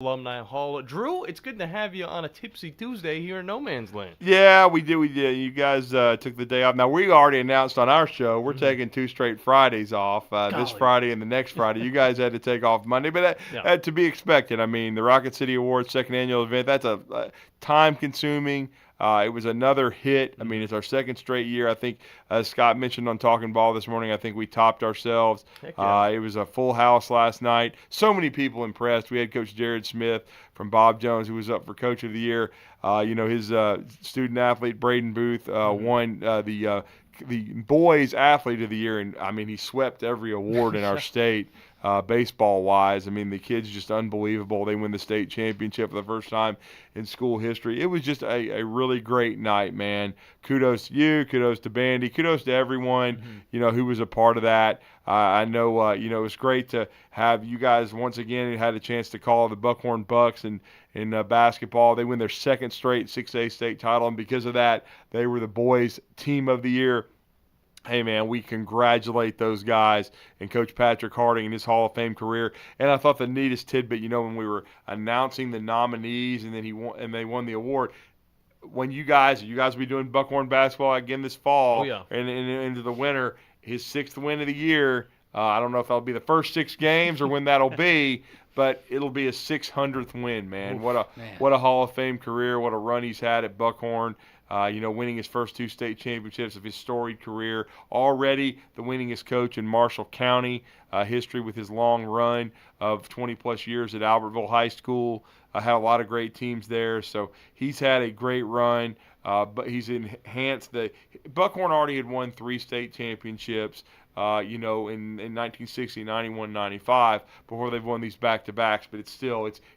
Alumni Hall. Drew, it's good to have you on a Tipsy Tuesday here in No Man's Land. Yeah, we did. We did. You guys took the day off. Now we already announced on our show we're Mm-hmm. taking 2 straight Fridays off. This Golly. Friday and the next Friday. You guys had to take off Monday, but Yeah. to be expected. I mean, the Rocket City Awards second annual event. That's a time-consuming. It was another hit. I mean, Mm-hmm. it's our second straight year. I think, as Scott mentioned on Talking Ball this morning, I think we topped ourselves. Heck yeah. It was a full house last night. So many people impressed. We had Coach Jared Smith from Bob Jones, who was up for Coach of the Year. His student athlete Braden Booth Mm-hmm. won the boys athlete of the year, and I mean he swept every award in our state. Baseball wise, I mean the kid's just unbelievable. They win the state championship for the first time in school history. It was just a really great night, man. Kudos to you, kudos to Bandy, kudos to everyone Mm-hmm. who was a part of that. I know it was great to have you guys once again had a chance to call the Buckhorn Bucks and in basketball. They win their second straight 6A state title, and because of that, they were the boys' team of the year. Hey, man, we congratulate those guys and Coach Patrick Harding in his Hall of Fame career. And I thought the neatest tidbit, when we were announcing the nominees and then they won the award, when you guys will be doing Buckhorn basketball again this Oh fall yeah. and into the winter, his sixth win of the year. I don't know if that'll be the first 6 games or when that'll be, but it'll be a 600th win, man. Oof, Man. What a Hall of Fame career. What a run he's had at Buckhorn. Winning his first 2 state championships of his storied career. Already the winningest coach in Marshall County history with his long run of 20 plus years at Albertville High School. Had a lot of great teams there, so he's had a great run. But he's enhanced the Buckhorn already had won 3 state championships. In 1960, 91, 95 before they've won these back-to-backs. But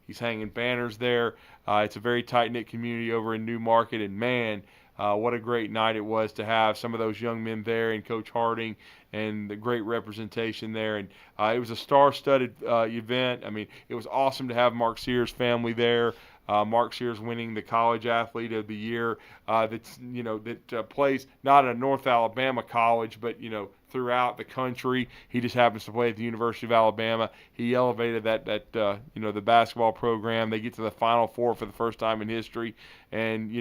he's hanging banners there. It's a very tight-knit community over in New Market, and man, what a great night it was to have some of those young men there and Coach Harding and the great representation there. And it was a star-studded event. I mean, it was awesome to have Mark Sears' family there. Mark Sears winning the College Athlete of the Year. That plays not at a North Alabama college, but throughout the country. He just happens to play at the University of Alabama. He elevated the basketball program. They get to the Final Four for the first time in history, and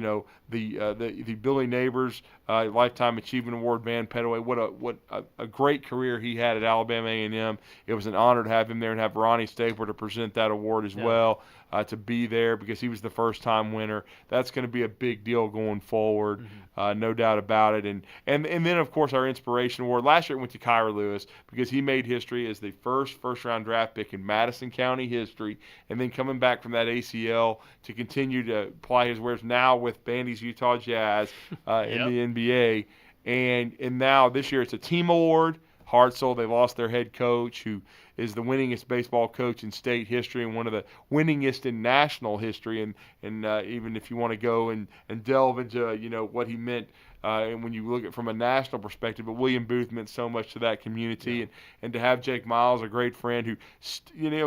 the Billy Neighbors Lifetime Achievement Award Van Petaway. What a great career he had at Alabama A&M. It was an honor to have him there and have Ronnie Stapler to present that award as yeah. well. To be there because he was the first time winner. That's going to be a big deal going forward, no doubt about it. And then of course our inspiration award. Last year it went to Kyra Lewis because he made history as the first round draft pick in Madison County history, and then coming back from that ACL to continue to ply his wares now with Bandy's Utah Jazz in Yep. the NBA, and now this year it's a team award. Hartzell, they lost their head coach, who is the winningest baseball coach in state history and one of the winningest in national history. And even if you want to go and delve into what he meant, and when you look at it from a national perspective, but William Booth meant so much to that community, Yeah. and to have Jake Miles, a great friend who,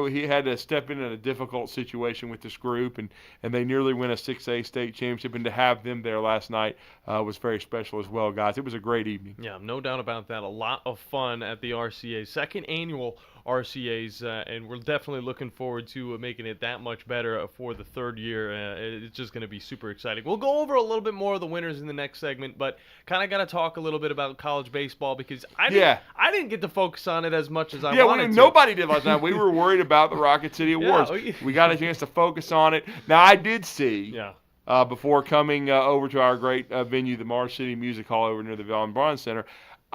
he had to step in a difficult situation with this group, and they nearly win a 6A state championship, and to have them there last night was very special as well, guys. It was a great evening. Yeah, no doubt about that. A lot of fun at the RCA, second annual RCA's, and we're definitely looking forward to making it that much better for the third year. It's just going to be super exciting. We'll go over a little bit more of the winners in the next segment, but kind of got to talk a little bit about college baseball because Yeah. I didn't get to focus on it as much as I Yeah, wanted to. nobody did last night. We were worried about the Rocket City Awards. We got a chance to focus on it. Now, I did see, Yeah. before coming over to our great venue, the Mars City Music Hall over near the Valley Bronze Center,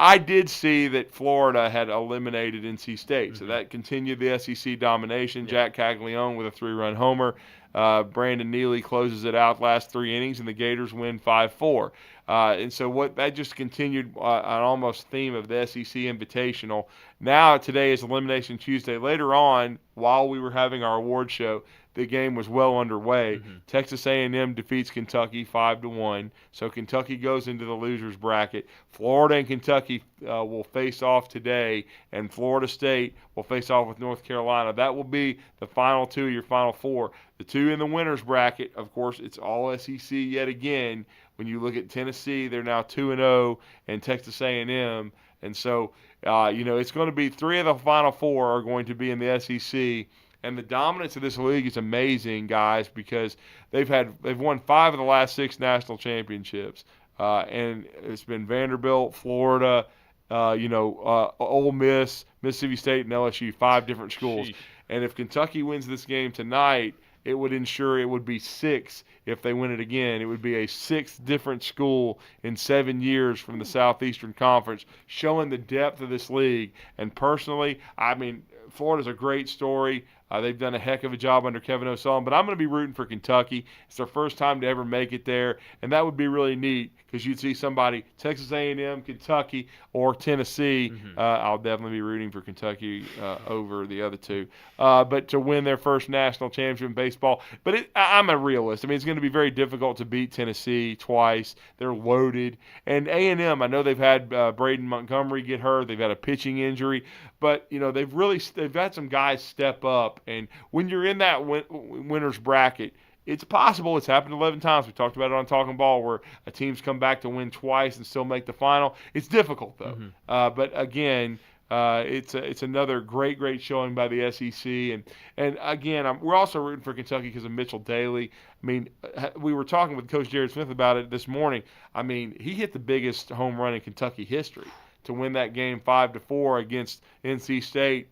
I did see that Florida had eliminated NC State. So that continued the SEC domination. Yeah. Jack Caglione with a 3-run homer. Brandon Neely closes it out last 3 innings, and the Gators win 5-4. And so that just continued an almost theme of the SEC Invitational. Now today is Elimination Tuesday. Later on, while we were having our award show, the game was well underway. Texas A&M defeats Kentucky 5-1. So Kentucky goes into the losers bracket. Florida and Kentucky will face off today, and Florida State will face off with North Carolina. That will be the final 2, your final 4. The 2 in the winners bracket, of course, it's all SEC yet again. When you look at Tennessee, they're now 2-0, and Texas A&M. And so, it's going to be 3 of the final 4 are going to be in the SEC. And the dominance of this league is amazing, guys, because they've won 5 of the last 6 national championships, and it's been Vanderbilt, Florida, Ole Miss, Mississippi State, and LSU, 5 different schools. Sheesh. And if Kentucky wins this game tonight, it would ensure it would be 6 if they win it again. It would be a 6th different school in 7 years from the Southeastern Conference, showing the depth of this league. And personally, I mean, Florida's a great story. They've done a heck of a job under Kevin O'Sullivan, but I'm going to be rooting for Kentucky. It's their first time to ever make it there, and that would be really neat because you'd see somebody, Texas A&M, Kentucky, or Tennessee. I'll definitely be rooting for Kentucky over the other two. But to win their first national championship in baseball. But I'm a realist. I mean, it's going to be very difficult to beat Tennessee twice. They're loaded. And A&M, I know they've had Braden Montgomery get hurt. They've had a pitching injury. But, they've had some guys step up. And when you're in that winner's bracket, it's possible. It's happened 11 times. We talked about it on Talking Ball where a team's come back to win twice and still make the final. It's difficult, though. But, again, it's another great showing by the SEC. And again, we're also rooting for Kentucky because of Mitchell Daly. I mean, we were talking with Coach Jared Smith about it this morning. I mean, he hit the biggest home run in Kentucky history to win that game 5-4 against NC State,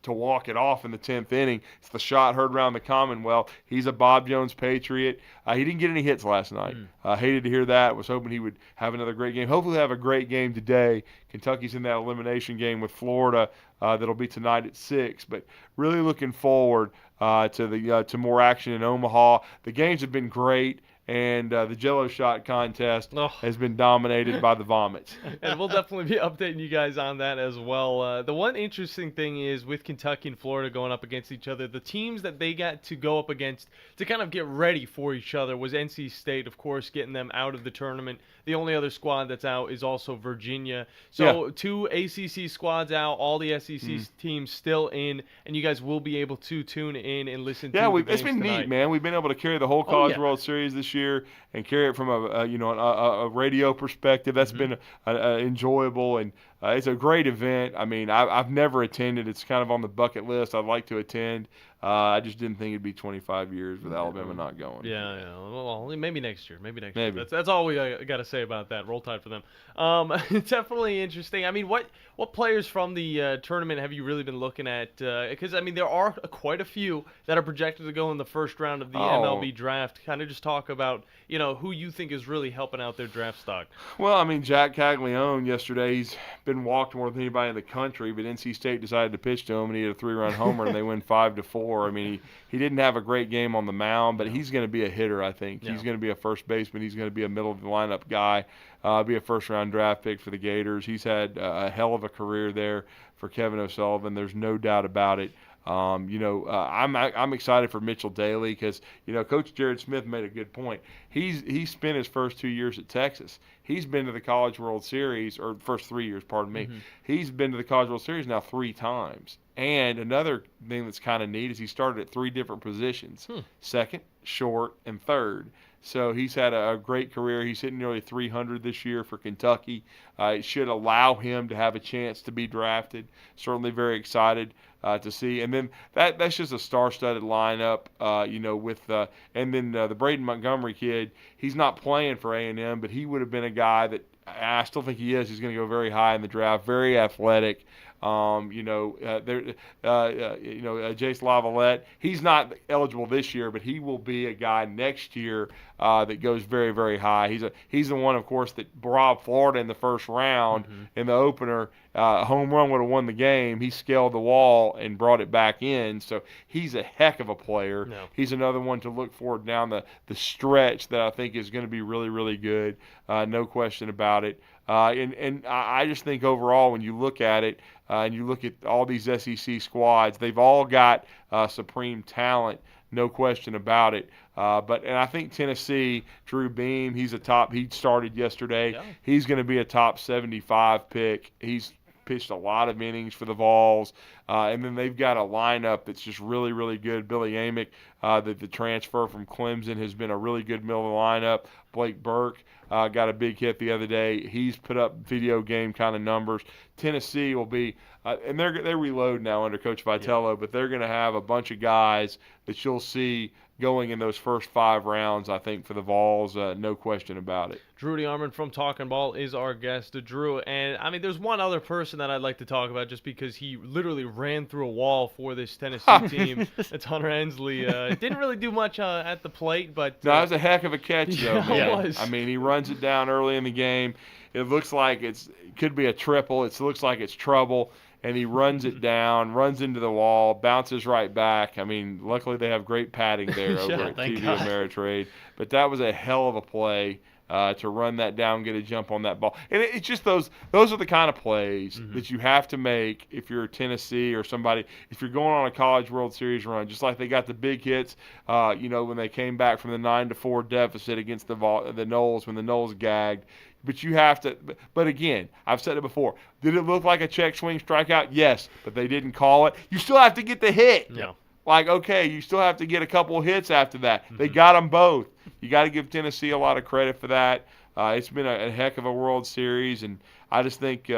to walk it off in the 10th inning. It's the shot heard around the Commonwealth. He's a Bob Jones Patriot. He didn't get any hits last night. Hated to hear that. Was hoping he would have another great game. Hopefully he'll have a great game today. Kentucky's in that elimination game with Florida that'll be tonight at 6. But really looking forward to more action in Omaha. The games have been great. And the Jello shot contest has been dominated by the vomits. And we'll definitely be updating you guys on that as well. The one interesting thing is with Kentucky and Florida going up against each other, the teams that they got to go up against to kind of get ready for each other was NC State, of course, getting them out of the tournament. The only other squad that's out is also Virginia. So 2 ACC squads out, all the SEC teams still in, and you guys will be able to tune in and listen to the games it's been tonight. Neat, man. We've been able to carry the whole College World Series this year and carry it from a radio perspective. That's been enjoyable, and it's a great event. I mean, I've never attended. It's kind of on the bucket list. I'd like to attend. I just didn't think it'd be 25 years with Alabama not going. Yeah. Well, maybe next year. Maybe next year. That's all we got to say about that. Roll Tide for them. Definitely interesting. I mean, what players from the tournament have you really been looking at? Because, I mean, there are quite a few that are projected to go in the first round of the MLB draft. Kind of just talk about, who you think is really helping out their draft stock. Well, I mean, Jack Caglione yesterday, he's been walked more than anybody in the country, but NC State decided to pitch to him, and he had a 3-run homer, and they win 5-4. I mean, he didn't have a great game on the mound, but he's going to be a hitter, I think. He's going to be a first baseman. He's going to be a middle-of-the-lineup guy, be a first-round draft pick for the Gators. He's had a hell of a career there for Kevin O'Sullivan. There's no doubt about it. I'm excited for Mitchell Daly because Coach Jared Smith made a good point. He spent his first 2 years at Texas. He's been to the College World Series, or first 3 years, pardon me. He's been to the College World Series now 3 times. And another thing that's kind of neat is he started at 3 different positions: second, short, and third. So he's had a great career. He's hitting nearly 300 this year for Kentucky. It should allow him to have a chance to be drafted. Certainly very excited to see. And then that's just a star-studded lineup, and then the Braden Montgomery kid, he's not playing for A&M, but he would have been a guy that I still think he is. He's going to go very high in the draft, very athletic. Jace Lavalette, he's not eligible this year, but he will be a guy next year that goes very, very high. He's the one, of course, that robbed Florida in the first round in the opener. Home run would have won the game. He scaled the wall and brought it back in. So he's a heck of a player. No. He's another one to look for down the stretch that I think is going to be really, really good. No question about it. And I just think overall, when you look at it, and you look at all these SEC squads, they've all got supreme talent, no question about it. And I think Tennessee, Drew Beam, he started yesterday. Yeah. He's going to be a top 75 pick. He's pitched a lot of innings for the Vols. And then they've got a lineup that's just really, really good. Billy Amick, the transfer from Clemson, has been a really good middle of the lineup. Blake Burke got a big hit the other day. He's put up video game kind of numbers. Tennessee will be and they reload now under Coach Vitello, but they're going to have a bunch of guys that you'll see going in those first 5 rounds, I think, for the Vols, no question about it. Drew DeArmond from Talking Ball is our guest. Drew, and I mean, there's one other person that I'd like to talk about just because he literally ran through a wall for this Tennessee team. That's Hunter Hensley. Didn't really do much at the plate, but no, that was a heck of a catch, though. Yeah, it was. I mean, he runs it down early in the game. It looks like it could be a triple. It looks like it's trouble. And he runs it down, runs into the wall, bounces right back. I mean, luckily they have great padding there over at TV Ameritrade. But that was a hell of a play to run that down, get a jump on that ball. And it's just those are the kind of plays that you have to make if you're Tennessee or somebody, if you're going on a College World Series run, just like they got the big hits, when they came back from the 9-4 deficit against the Noles when the Noles gagged. But you have to – but again, I've said it before. Did it look like a check swing strikeout? Yes, but they didn't call it. You still have to get the hit. Yeah. Like, okay, you still have to get a couple of hits after that. They got them both. You got to give Tennessee a lot of credit for that. It's been a heck of a World Series, and I just think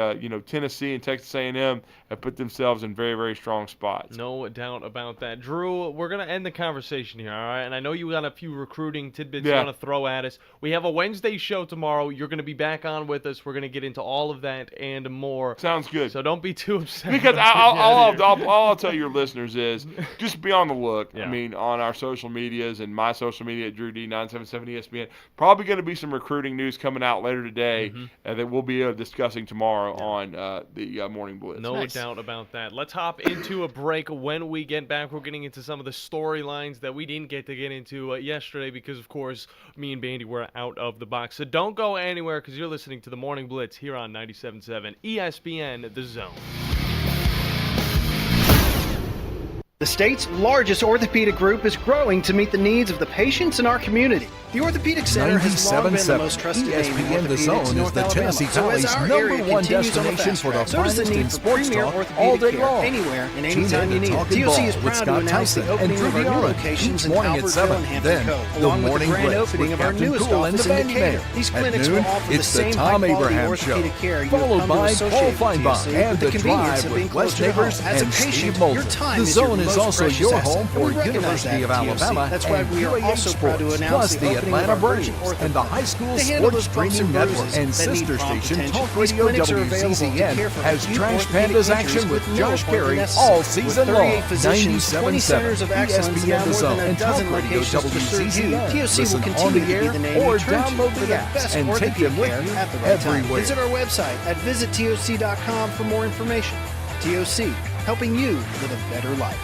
Tennessee and Texas A&M have put themselves in very, very strong spots. No doubt about that. Drew, we're going to end the conversation here, all right? And I know you got a few recruiting tidbits you want to throw at us. We have a Wednesday show tomorrow. You're going to be back on with us. We're going to get into all of that and more. Sounds good. So don't be too upset. Because all I'll tell your listeners is just be on the look. Yeah. I mean, on our social medias and my social media at Drew D977 ESPN. Probably going to be some recruiting news coming out later today that we'll be discussing tomorrow on the Morning Blitz. No doubt about that. Let's hop into a break. When we get back, we're getting into some of the storylines that we didn't get to get into yesterday because, of course, me and Bandy were out of the box. So don't go anywhere because you're listening to the Morning Blitz here on 97.7 ESPN, The Zone. The state's largest orthopedic group is growing to meet the needs of the patients in our community. The Orthopedic Center has long been the most trusted name in ESPN The orthopedics Zone in is North the Alabama. Tennessee So as Valley's our number area one continues on the destination fast for the track, so does the finest need in for sports premier talk orthopedic all day care long. anywhere and Tune anytime in you to need it. Talkin' TOC Ball is with proud to Scott announce Tyson the opening and of our Drew new DeArmond locations each in morning at Albertville 7. and Hampton Then Cove, the along with the Morning grand Blitz opening with of our Captain newest Cool and office the in Decatur. Bandiman. These At clinics noon, will offer the it's the same Tom high-quality Abraham Show, orthopedic care you have followed come to by associate Paul with Feinbach TOC and with the The convenience Drive of being with close Wes to your home. Neighbors As a and patient, Steve your Moulton. time The is your Zone is most also precious your asset. home for We recognize University of that at TOC. Alabama That's why and we are UAH also proud to Sports, announce plus the the opening of Atlanta our Braves Virgin Ortho and the Clinic. High School To handle Sports those bumps Streaming and Network bruises and that need sister prompt station attention. Talk These Radio clinics are available to WCZN care for has acute Trash orthopedic Pandas injuries action with with no Josh appointment Carey necessary. all With season 38 long. physicians, 20 centers of excellence, and now more ESPN than a and dozen Talk Radio locations to serve you. WCZN. TOC Listen will on continue the to be air the name or you turn to download for the the apps best and take orthopedic them with care you at the right time. everywhere. Visit our website at visittoc.com for more information. TOC, helping you live a better life.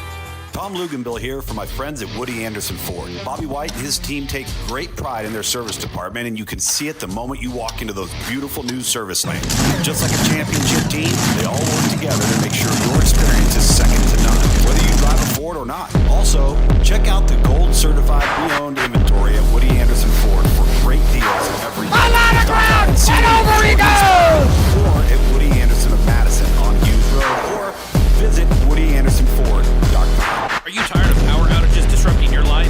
Tom Luganbill here for my friends at Woody Anderson Ford. Bobby White and his team take great pride in their service department, and you can see it the moment you walk into those beautiful new service lanes. Just like a championship team, they all work together to make sure your experience is second to none, whether you drive a Ford or not. Also, check out the gold certified pre-owned inventory at Woody Anderson Ford for great deals every day. A lot of ground, and over he goes! Or at Woody Anderson of Madison on Hughes Road, or visit WoodyAndersonFord.com. Are you tired of power outages disrupting your life?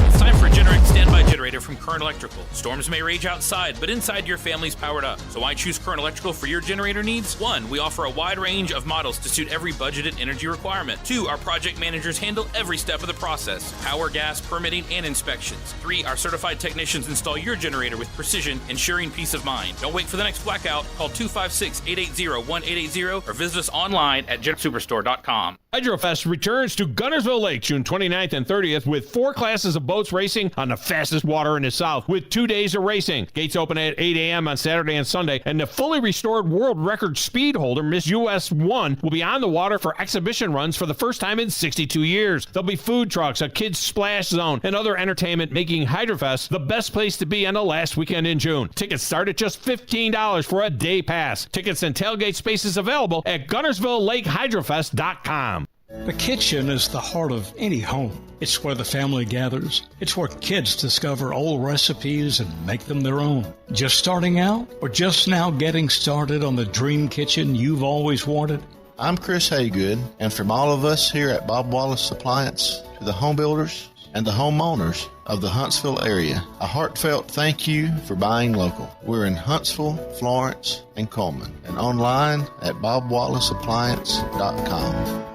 It's time for a Generac standby generator from Current Electrical. Storms may rage outside, but inside your family's powered up. So why choose Current Electrical for your generator needs? 1, we offer a wide range of models to suit every budgeted energy requirement. 2, our project managers handle every step of the process: power, gas, permitting, and inspections. 3, our certified technicians install your generator with precision, ensuring peace of mind. Don't wait for the next blackout. Call 256-880-1880 or visit us online at GenSuperstore.com. Hydrofest returns to Guntersville Lake June 29th and 30th with 4 classes of boats racing on the fastest water in the South with 2 days of racing. Gates open at 8 a.m. on Saturday and Sunday, and the fully restored world record speed holder, Miss US 1, will be on the water for exhibition runs for the first time in 62 years. There'll be food trucks, a kids splash zone, and other entertainment, making Hydrofest the best place to be on the last weekend in June. Tickets start at just $15 for a day pass. Tickets and tailgate spaces available at GuntersvilleLakeHydrofest.com. The kitchen is the heart of any home. It's where the family gathers. It's where kids discover old recipes and make them their own. Just starting out or just now getting started on the dream kitchen you've always wanted? I'm Chris Haygood, and from all of us here at Bob Wallace Appliance to the home builders and the homeowners of the Huntsville area, a heartfelt thank you for buying local. We're in Huntsville, Florence, and Coleman, and online at bobwallaceappliance.com.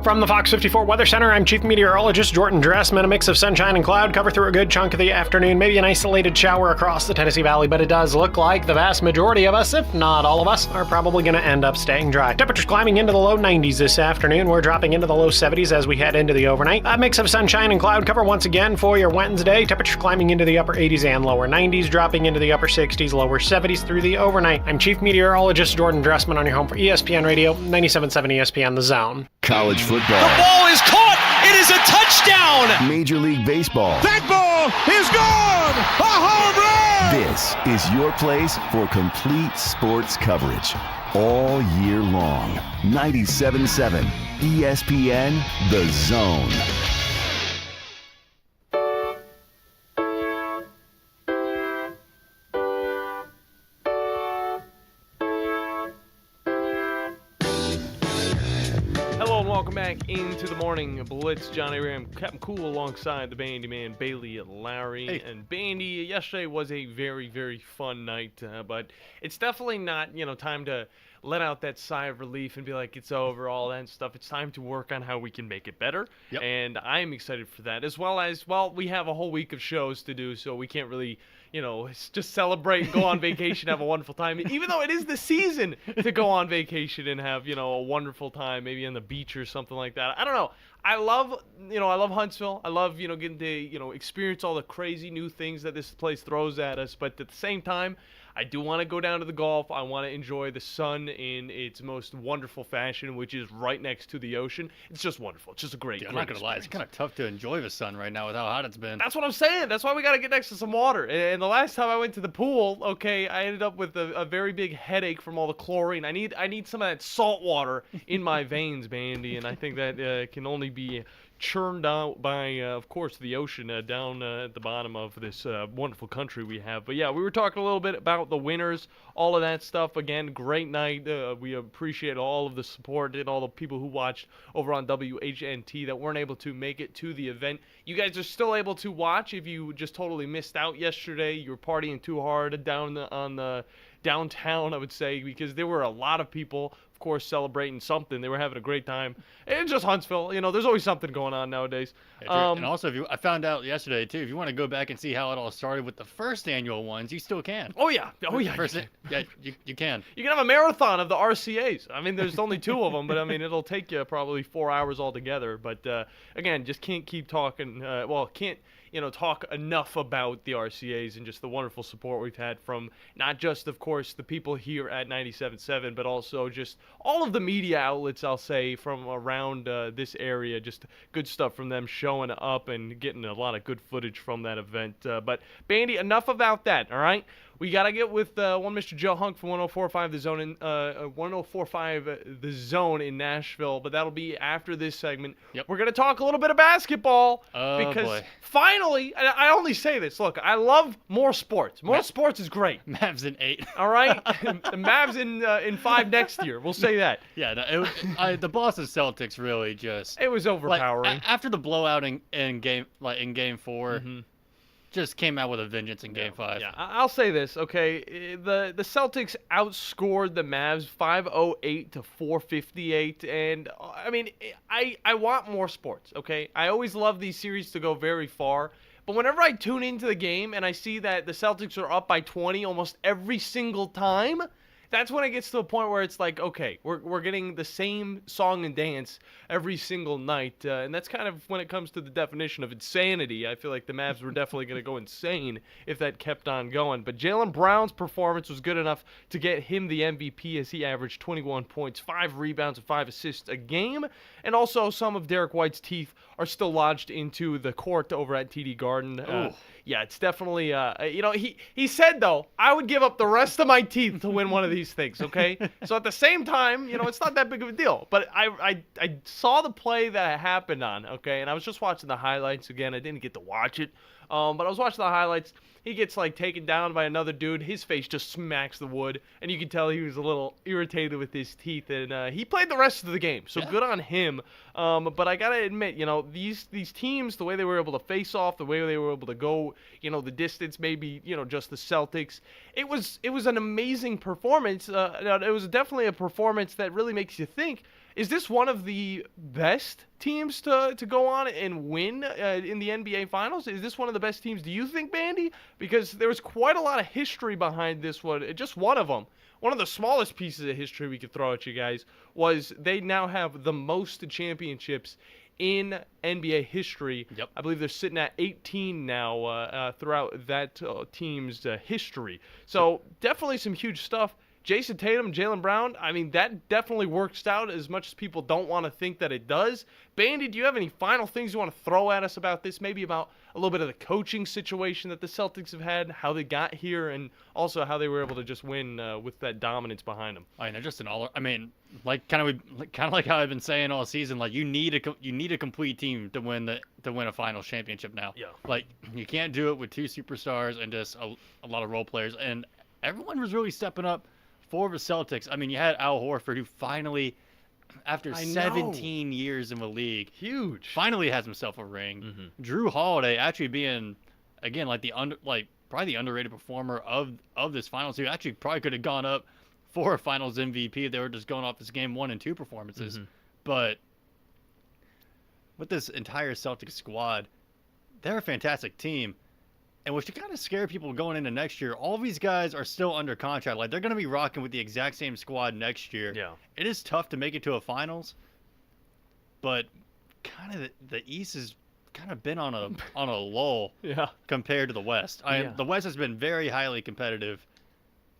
From the Fox 54 Weather Center, I'm Chief Meteorologist Jordan Dressman. A mix of sunshine and cloud cover through a good chunk of the afternoon. Maybe an isolated shower across the Tennessee Valley, but it does look like the vast majority of us, if not all of us, are probably going to end up staying dry. Temperatures climbing into the low 90s this afternoon. We're dropping into the low 70s as we head into the overnight. A mix of sunshine and cloud cover once again for your Wednesday. Temperatures climbing into the upper 80s and lower 90s, dropping into the upper 60s, lower 70s through the overnight. I'm Chief Meteorologist Jordan Dressman on your home for ESPN Radio, 97.7 ESPN The Zone. College football. The ball is caught. It is a touchdown. Major League Baseball. That ball is gone. A home run. This is your place for complete sports coverage all year long. 97.7 ESPN The Zone. Welcome back into the morning Blitz. Johnny Ram, Captain Cool alongside the Bandiman, Bailey, Lowery. Hey. And Bandy, yesterday was a very, very fun night, but it's definitely not, time to let out that sigh of relief and be like, it's over, all that stuff. It's time to work on how we can make it better. Yep. And I'm excited for that, as well as, we have a whole week of shows to do, so we can't really, just celebrate, go on vacation, have a wonderful time. Even though it is the season to go on vacation and have, a wonderful time, maybe on the beach or something like that. I don't know. I love Huntsville. I love, getting to, experience all the crazy new things that this place throws at us. But at the same time, I do want to go down to the Gulf. I want to enjoy the sun in its most wonderful fashion, which is right next to the ocean. It's just wonderful. It's just a great, I'm not going to lie. It's kind of tough to enjoy the sun right now with how hot it's been. That's what I'm saying. That's why we got to get next to some water. And the last time I went to the pool, I ended up with a very big headache from all the chlorine. I need some of that salt water in my veins, Bandy, and I think that can only be churned out by, of course, the ocean down at the bottom of this wonderful country we have. But yeah, we were talking a little bit about the winners, all of that stuff. Again, great night. We appreciate all of the support and all the people who watched over on WHNT that weren't able to make it to the event. You guys are still able to watch if you just totally missed out yesterday. You were partying too hard down on the downtown, I would say, because there were a lot of people, of course, celebrating something. They were having a great time. And just Huntsville, there's always something going on nowadays. And also, I found out yesterday, too, if you want to go back and see how it all started with the first annual ones, you still can. Oh, yeah. Yeah, you can. You can have a marathon of the RCAs. I mean, there's only 2 of them, but, it'll take you probably 4 hours altogether. But, again, just can't keep talking. Can't talk enough about the RCAs and just the wonderful support we've had from not just, of course, the people here at 97.7, but also just all of the media outlets, I'll say, from around this area. Just good stuff from them showing up and getting a lot of good footage from that event. But, Bandy, enough about that, all right? We got to get with one Mr. Joe Hunk from 104.5 The Zone in 104.5 The Zone in Nashville, but that'll be after this segment. Yep. We're going to talk a little bit of basketball because boy. Finally, I only say this, look, I love more sports. More sports is great. Mavs in 8. All right? The Mavs in 5 next year. We'll say that. Yeah, no, the Boston Celtics really just... It was overpowering. After the blowout in game 4... just came out with a vengeance in Game 5. Yeah, I'll say this, okay? The Celtics outscored the Mavs 508 to 458, and I want more sports, okay? I always love these series to go very far, but whenever I tune into the game and I see that the Celtics are up by 20 almost every single time, that's when it gets to a point where it's like, okay, we're getting the same song and dance every single night, and that's kind of when it comes to the definition of insanity. I feel like the Mavs were definitely going to go insane if that kept on going. But Jaylen Brown's performance was good enough to get him the MVP as he averaged 21 points, 5 rebounds, and 5 assists a game. And also some of Derek White's teeth are still lodged into the court over at TD Garden. Yeah, it's definitely, he said, though, I would give up the rest of my teeth to win one of these things, okay? So at the same time, it's not that big of a deal. But I saw the play that it happened on, okay? And I was just watching the highlights again. I didn't get to watch it But I was watching the highlights. He gets like taken down by another dude. His face just smacks the wood, and you can tell he was a little irritated with his teeth. And he played the rest of the game, so good on him. But I gotta admit, these teams, the way they were able to face off, the way they were able to go, the distance, maybe just the Celtics. It was an amazing performance. It was definitely a performance that really makes you think. Is this one of the best teams to go on and win in the NBA Finals? Is this one of the best teams, do you think, Bandy? Because there was quite a lot of history behind this one. Just one of them. One of the smallest pieces of history we could throw at you guys was they now have the most championships in NBA history. Yep. I believe they're sitting at 18 now throughout that team's history. So definitely some huge stuff. Jason Tatum, Jaylen Brown, I mean, that definitely works out as much as people don't want to think that it does. Bandy, do you have any final things you want to throw at us about this? Maybe about a little bit of the coaching situation that the Celtics have had, how they got here, and also how they were able to just win with that dominance behind them. I know, just like kind of like how I've been saying all season, like you need a complete team to win a finals championship now. Yeah. Like you can't do it with two superstars and just a lot of role players, and everyone was really stepping up for the Celtics. I mean, you had Al Horford, who finally, after 17 years in the league, finally has himself a ring. Mm-hmm. Drew Holiday actually being, again, like probably the underrated performer of this finals, who actually probably could have gone up for a finals MVP if they were just going off his game 1 and 2 performances. Mm-hmm. But with this entire Celtics squad, they're a fantastic team. And what should kind of scare people going into next year, all these guys are still under contract. Like, they're going to be rocking with the exact same squad next year. Yeah. It is tough to make it to a finals, but kind of the East has kind of been on a lull compared to the West. The West has been very highly competitive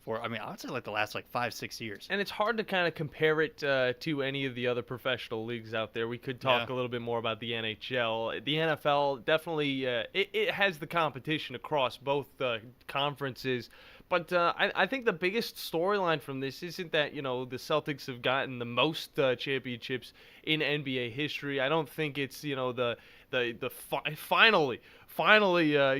for, I would say like the last 5-6 years. And it's hard to kind of compare it to any of the other professional leagues out there. We could talk a little bit more about the NHL. The NFL definitely it has the competition across both conferences. But I think the biggest storyline from this isn't that the Celtics have gotten the most championships in NBA history. I don't think it's finally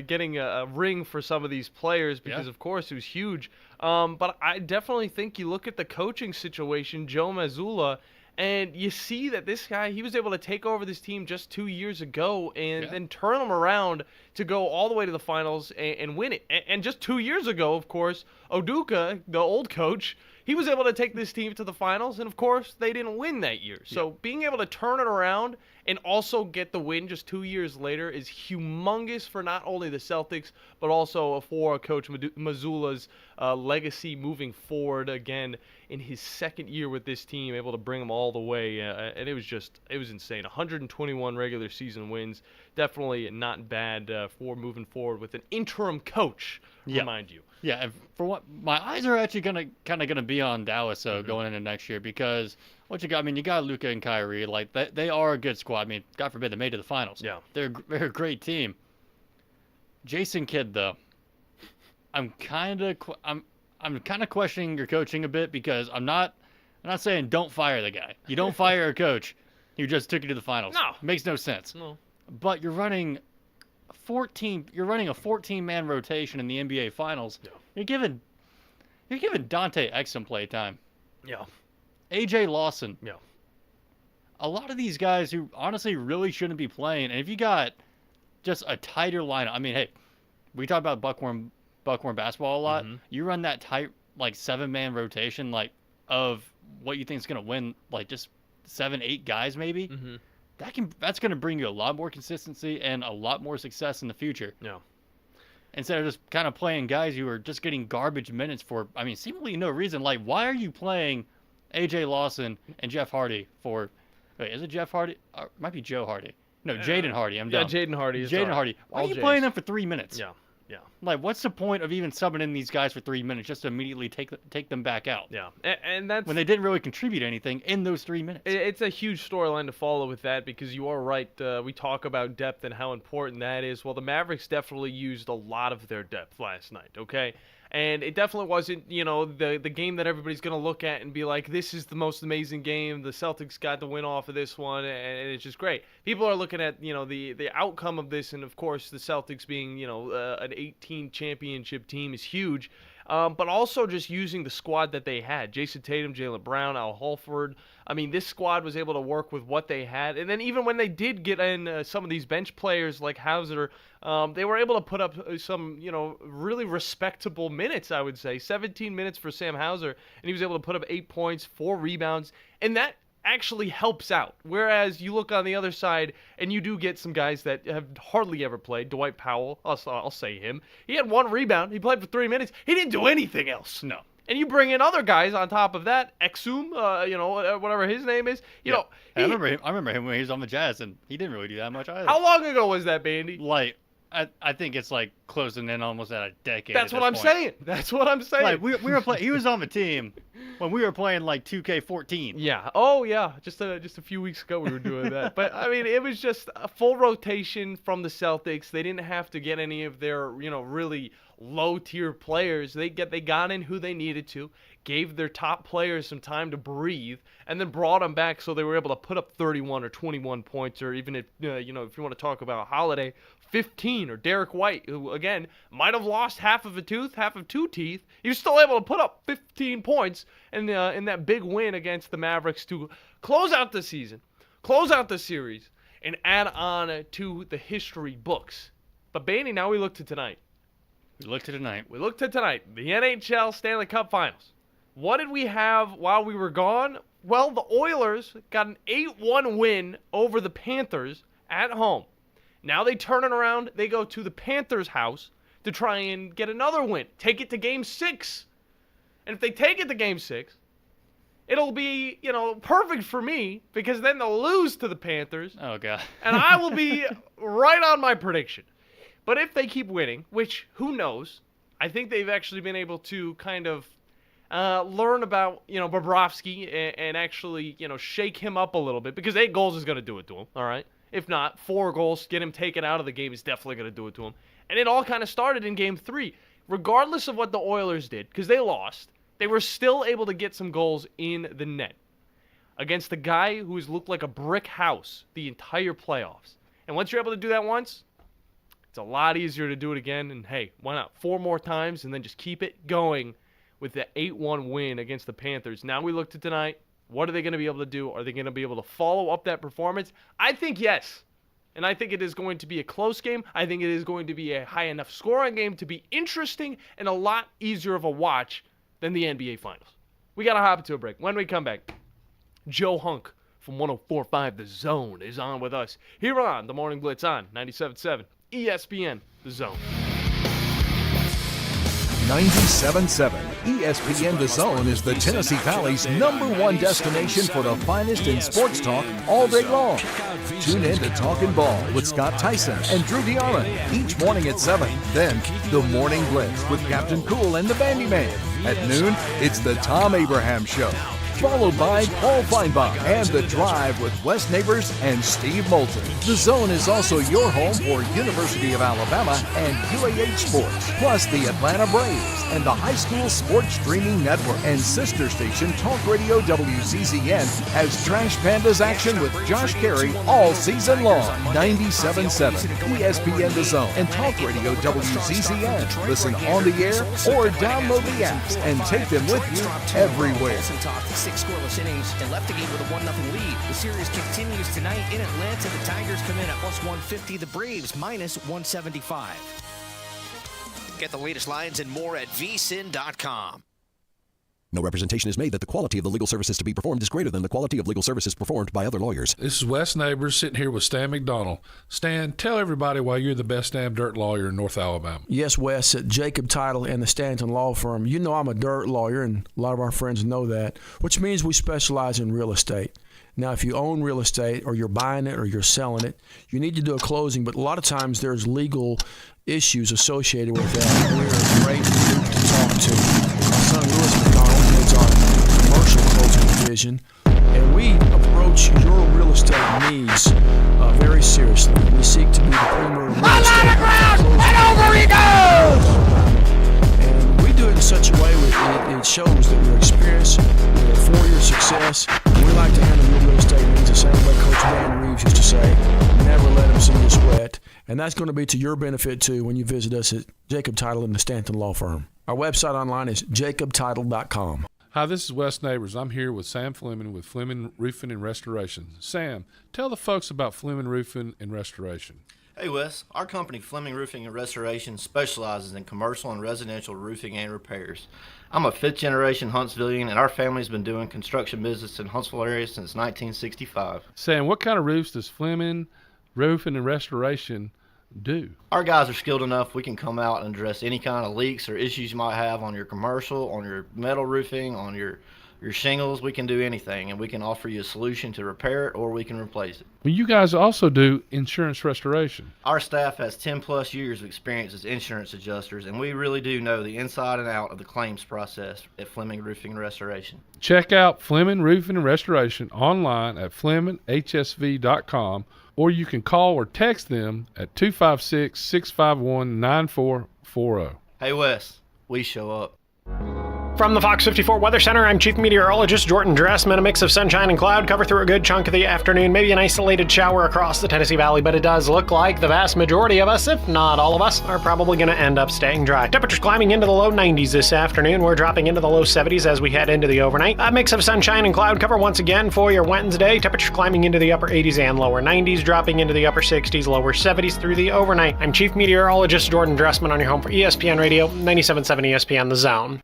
getting a ring for some of these players because of course it was huge. But I definitely think you look at the coaching situation, Joe Mazzulla, and you see that this guy, he was able to take over this team just 2 years ago and then turn them around to go all the way to the finals and win it. And just 2 years ago, of course, Udoka, the old coach, he was able to take this team to the finals, and of course, they didn't win that year. So being able to turn it around and also get the win just 2 years later is humongous for not only the Celtics, but also for Coach Mazzulla's legacy moving forward again in his second year with this team, able to bring them all the way. And it was insane. 121 regular season wins. Definitely not bad for moving forward with an interim coach, remind you. Yeah, and for what my eyes are actually gonna be on Dallas going into next year, because what you got, you got Luka and Kyrie, like they are a good squad. God forbid they made it to the finals. Yeah, they're a great team. Jason Kidd, though, I'm kind of questioning your coaching a bit, because I'm not saying don't fire the guy. You don't fire a coach who just took you to the finals. No, makes no sense. No, but you're running a 14-man rotation in the NBA Finals. Yeah. You're giving Dante Exum play time. Yeah. AJ Lawson. Yeah. A lot of these guys who honestly really shouldn't be playing, and if you got just a tighter lineup, hey, we talk about Buckhorn basketball a lot. Mm-hmm. You run that tight 7-man rotation of what you think is going to win, just 7-8 guys maybe. Mm-hmm. That's going to bring you a lot more consistency and a lot more success in the future. Yeah. Instead of just kind of playing guys who are just getting garbage minutes for, seemingly no reason. Like, why are you playing AJ Lawson and Jeff Hardy for? Wait, is it Jeff Hardy? It might be Joe Hardy. No, Jaden Hardy. I'm dumb. Yeah, Jaden Hardy. Jaden Hardy. Why are you playing them for 3 minutes? Yeah. Yeah. Like, what's the point of even subbing in these guys for 3 minutes just to immediately take them back out? Yeah, and that's when they didn't really contribute anything in those 3 minutes. It's a huge storyline to follow with that, because you are right. We talk about depth and how important that is. Well, the Mavericks definitely used a lot of their depth last night. Okay, And it definitely wasn't, the game that everybody's going to look at and be like, this is the most amazing game. The Celtics got the win off of this one, and it's just great. People are looking at, the outcome of this, and of course the Celtics being, an 18 championship team is huge. But also just using the squad that they had. Jason Tatum, Jaylen Brown, Al Horford. I mean, this squad was able to work with what they had. And then even when they did get in some of these bench players like Hauser, they were able to put up some, really respectable minutes, I would say. 17 minutes for Sam Hauser, and he was able to put up 8 points, 4 rebounds. And that actually helps out. Whereas you look on the other side and you do get some guys that have hardly ever played. Dwight Powell, I'll say him. He had 1 rebound. He played for 3 minutes. He didn't do anything else. No. And you bring in other guys on top of that. Exum, whatever his name is. I remember him when he was on the Jazz, and he didn't really do that much either. How long ago was that, Bandy? I think it's like closing in almost at a decade. That's what I'm saying. That's what I'm saying. Like we were playing. He was on the team when we were playing like 2K14. Yeah. Oh yeah. Just a few weeks ago we were doing that. But I mean, it was just a full rotation from the Celtics. They didn't have to get any of their really low tier players. They got in who they needed to, gave their top players some time to breathe, and then brought them back so they were able to put up 31 or 21 points, or even if if you want to talk about Holiday, 15, or Derek White, who again might have lost half of 2 teeth. He was still able to put up 15 points in that big win against the Mavericks to close out the season, close out the series, and add on to the history books. But Baney, now we look to tonight. We look to tonight. The NHL Stanley Cup Finals. What did we have while we were gone? Well, the Oilers got an 8-1 win over the Panthers at home. Now they turn it around. They go to the Panthers' house to try and get another win. Take it to Game 6. And if they take it to Game 6, it'll be, perfect for me, because then they'll lose to the Panthers. Oh, God. And I will be right on my prediction. But if they keep winning, which who knows, I think they've actually been able to kind of learn about, Bobrovsky and actually, shake him up a little bit, because 8 goals is going to do it to him, all right? If not, 4 goals, get him taken out of the game is definitely going to do it to him. And it all kind of started in Game 3. Regardless of what the Oilers did, because they lost, they were still able to get some goals in the net against a guy who's looked like a brick house the entire playoffs. And once you're able to do that once, it's a lot easier to do it again. And hey, why not 4 more times and then just keep it going with the 8-1 win against the Panthers. Now we look to tonight. What are they going to be able to do? Are they going to be able to follow up that performance? I think yes. And I think it is going to be a close game. I think it is going to be a high enough scoring game to be interesting and a lot easier of a watch than the NBA Finals. We got to hop into a break. When we come back, Joe Hunk from 104.5 The Zone is on with us here on The Morning Blitz on 97.7 ESPN The Zone. 97.7 ESPN The Zone is the Tennessee Valley's #1 destination for the finest in sports talk all day long. Tune in to Talkin' Ball with Scott Tyson and Drew DeArmond each morning at 7. Then, The Morning Blitz with Captain Cool and the Bandiman. At noon, it's the Tom Abraham Show, followed by Paul Feinbach and The Drive with Wes Neighbors and Steve Moulton. The Zone is also your home for University of Alabama and UAH sports, plus the Atlanta Braves and the High School Sports Streaming Network, and sister station Talk Radio WZZN has Trash Pandas action with Josh Carey all season long. 97.7 ESPN The Zone and Talk Radio WZZN. Listen on the air or download the apps and take them with you everywhere. 6 scoreless innings and left the game with a 1-0 lead. The series continues tonight in Atlanta. The Tigers come in at +150. The Braves -175. Get the latest lines and more at vsin.com. No representation is made that the quality of the legal services to be performed is greater than the quality of legal services performed by other lawyers. This is Wes Neighbors sitting here with Stan McDonald. Stan, tell everybody why you're the best damn dirt lawyer in North Alabama. Yes, Wes, at Jacob Title and the Stanton Law Firm. You know I'm a dirt lawyer, and a lot of our friends know that, which means we specialize in real estate. Now, if you own real estate or you're buying it or you're selling it, you need to do a closing, but a lot of times there's legal issues associated with that. We're a great group to talk to. My son, Louis McDonald, heads our commercial closing division, and we approach your real estate needs very seriously. We seek to be the premier real estate. And we do shows that we're experienced, we're for your success. We like to handle your real estate needs the same way Coach Dan Reeves used to say, never let them see you sweat. And that's going to be to your benefit, too, when you visit us at Jacob Title and the Stanton Law Firm. Our website online is jacobtitle.com. Hi, this is Wes Neighbors. I'm here with Sam Fleming with Fleming Roofing and Restoration. Sam, tell the folks about Fleming Roofing and Restoration. Hey Wes, our company Fleming Roofing and Restoration specializes in commercial and residential roofing and repairs. I'm a 5th generation Huntsvillian, and our family's been doing construction business in Huntsville area since 1965. Sam, what kind of roofs does Fleming Roofing and Restoration do? Our guys are skilled enough we can come out and address any kind of leaks or issues you might have on your commercial, on your metal roofing, on your shingles. We can do anything, and we can offer you a solution to repair it or we can replace it. Well, you guys also do insurance restoration. Our staff has 10 plus years of experience as insurance adjusters, and we really do know the inside and out of the claims process at Fleming Roofing and Restoration. Check out Fleming Roofing and Restoration online at FlemingHSV.com, or you can call or text them at 256-651-9440. Hey Wes, we show up. From the Fox 54 Weather Center, I'm Chief Meteorologist Jordan Dressman. A mix of sunshine and cloud cover through a good chunk of the afternoon. Maybe an isolated shower across the Tennessee Valley, but it does look like the vast majority of us, if not all of us, are probably going to end up staying dry. Temperatures climbing into the low 90s this afternoon. We're dropping into the low 70s as we head into the overnight. A mix of sunshine and cloud cover once again for your Wednesday. Temperatures climbing into the upper 80s and lower 90s, dropping into the upper 60s, lower 70s through the overnight. I'm Chief Meteorologist Jordan Dressman on your home for ESPN Radio, 97.7 ESPN The Zone.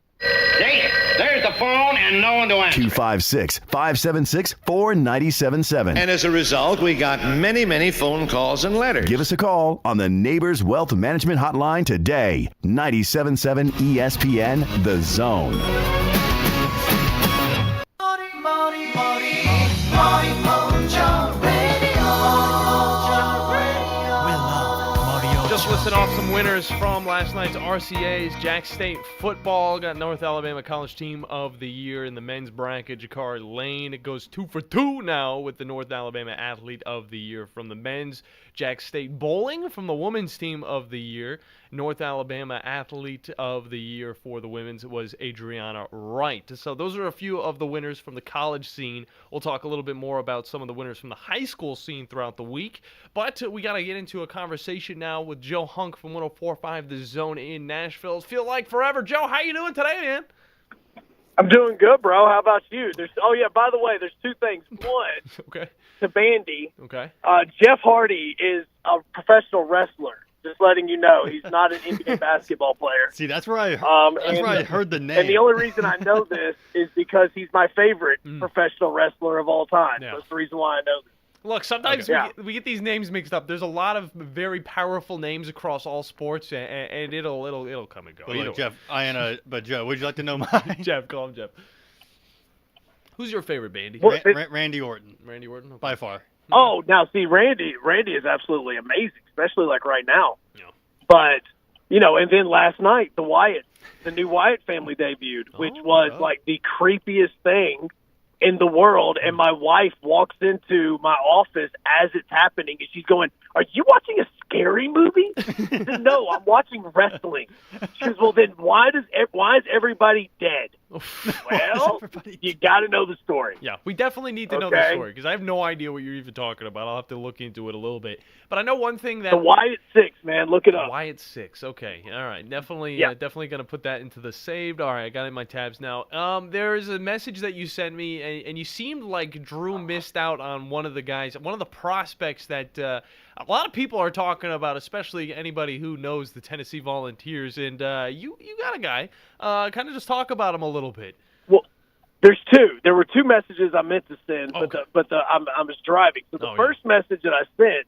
There's the phone and no one to answer. 256-576-4977. And as a result, we got many, many phone calls and letters. Give us a call on the Neighbors Wealth Management Hotline today. 97.7 ESPN The Zone. Just listing off some winners from last night's RCAs. Jack State football got North Alabama College Team of the Year in the men's bracket. Jakari Lane, it goes 2 for 2 now with the North Alabama Athlete of the Year from the men's. Jack State bowling from the women's Team of the Year. North Alabama Athlete of the Year for the women's was Adriana Wright. So those are a few of the winners from the college scene. We'll talk a little bit more about some of the winners from the high school scene throughout the week. But we got to get into a conversation now with Joe Hunk from 104.5 The Zone in Nashville. Feel like forever. Joe, how you doing today, man? I'm doing good, bro. How about you? By the way, there's two things. One, okay, to Bandy. Okay. Jeff Hardy is a professional wrestler. Just letting you know, he's not an NBA basketball player. See, that's where I heard the name. And the only reason I know this is because he's my favorite professional wrestler of all time. Yeah. That's the reason why I know this. Look, sometimes we get these names mixed up. There's a lot of very powerful names across all sports, and it'll come and go. But look, Jeff, but Joe, would you like to know mine? Jeff, call him Jeff. Who's your favorite, Bandy? Randy Orton. Randy Orton? Okay. By far. Oh, now see, Randy is absolutely amazing, especially like right now. Yeah. But, and then last night, the new Wyatt family debuted, which was like the creepiest thing in the world. And my wife walks into my office as it's happening, and she's going, "Are you watching a scary movie?" I said, "No, I'm watching wrestling." She goes, "Well, then why is everybody dead?" Well, you got to know the story. Yeah, we definitely need to know the story because I have no idea what you're even talking about. I'll have to look into it a little bit. But I know one thing that the Wyatt 6, man, look it up. Wyatt 6. Okay, all right, definitely going to put that into the saved. All right, I got it in my tabs now. There is a message that you sent me, and you seemed like Drew missed out on one of the guys, one of the prospects that a lot of people are talking about, especially anybody who knows the Tennessee Volunteers. And you got a guy. Kind of just talk about him a little bit. Well, there's two. There were two messages I meant to send, but I was driving. So the first message that I sent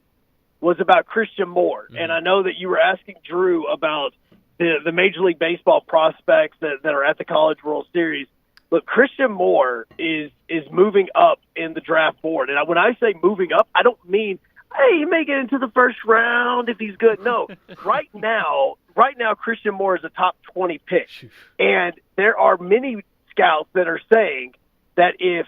was about Christian Moore, and I know that you were asking Drew about the Major League Baseball prospects that are at the College World Series. Look, Christian Moore is moving up in the draft board, and when I say moving up, I don't mean, hey, he may get into the first round if he's good. No, right now, Christian Moore is a top 20 pick, and there are many scouts that are saying that if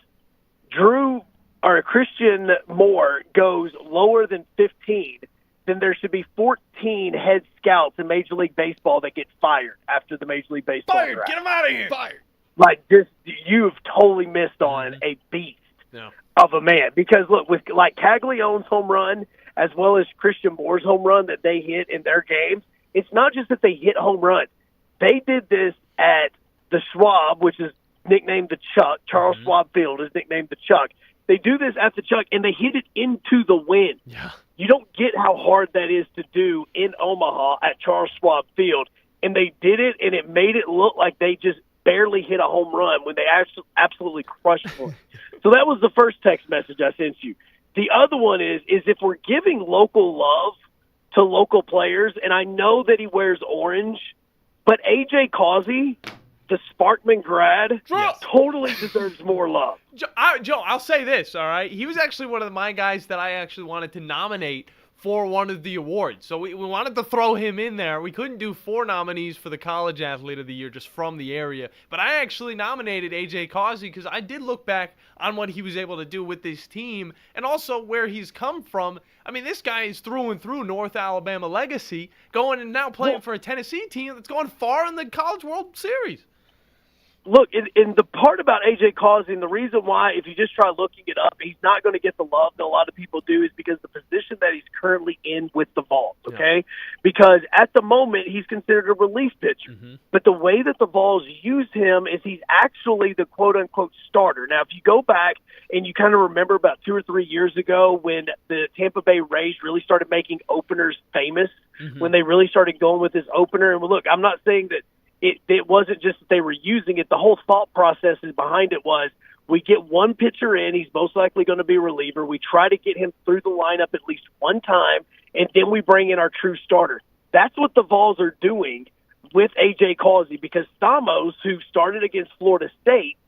Christian Moore goes lower than 15, then there should be 14 head scouts in Major League Baseball that get fired after the Major League Baseball draft. Get him out of here! Fired. like just you've totally missed on a beast of a man. Because look, with like Caglianone's home run as well as Christian Moore's home run that they hit in their games, it's not just that they hit home runs. They did this at the Schwab, which is nicknamed the Chuck. Charles Schwab Field is nicknamed the Chuck. They do this at the Chuck, and they hit it into the wind. Yeah. You don't get how hard that is to do in Omaha at Charles Schwab Field. And they did it, and it made it look like they just barely hit a home run when they absolutely crushed one. So that was the first text message I sent you. The other one is if we're giving local love to local players, and I know that he wears orange, but A.J. Causey, the Sparkman grad, totally deserves more love. Joe, I'll say this, all right? He was actually one of my guys that I actually wanted to nominate for one of the awards. So we wanted to throw him in there. We couldn't do 4 nominees for the College Athlete of the Year just from the area. But I actually nominated A.J. Causey because I did look back on what he was able to do with this team and also where he's come from. I mean, this guy is through and through North Alabama legacy, going and now playing for a Tennessee team that's going far in the College World Series. Look, in the part about A.J. Causey, and the reason why, if you just try looking it up, he's not going to get the love that a lot of people do is because the position that he's currently in with the Vols, okay? Yeah. Because at the moment, he's considered a relief pitcher. But the way that the Vols use him is he's actually the quote-unquote starter. Now, if you go back and you kind of remember about 2 or 3 years ago when the Tampa Bay Rays really started making openers famous, when they really started going with this opener, and look, I'm not saying that it wasn't just that they were using it. The whole thought process behind it was we get one pitcher in, he's most likely going to be a reliever. We try to get him through the lineup at least one time, and then we bring in our true starter. That's what the Vols are doing with A.J. Causey because Stamos, who started against Florida State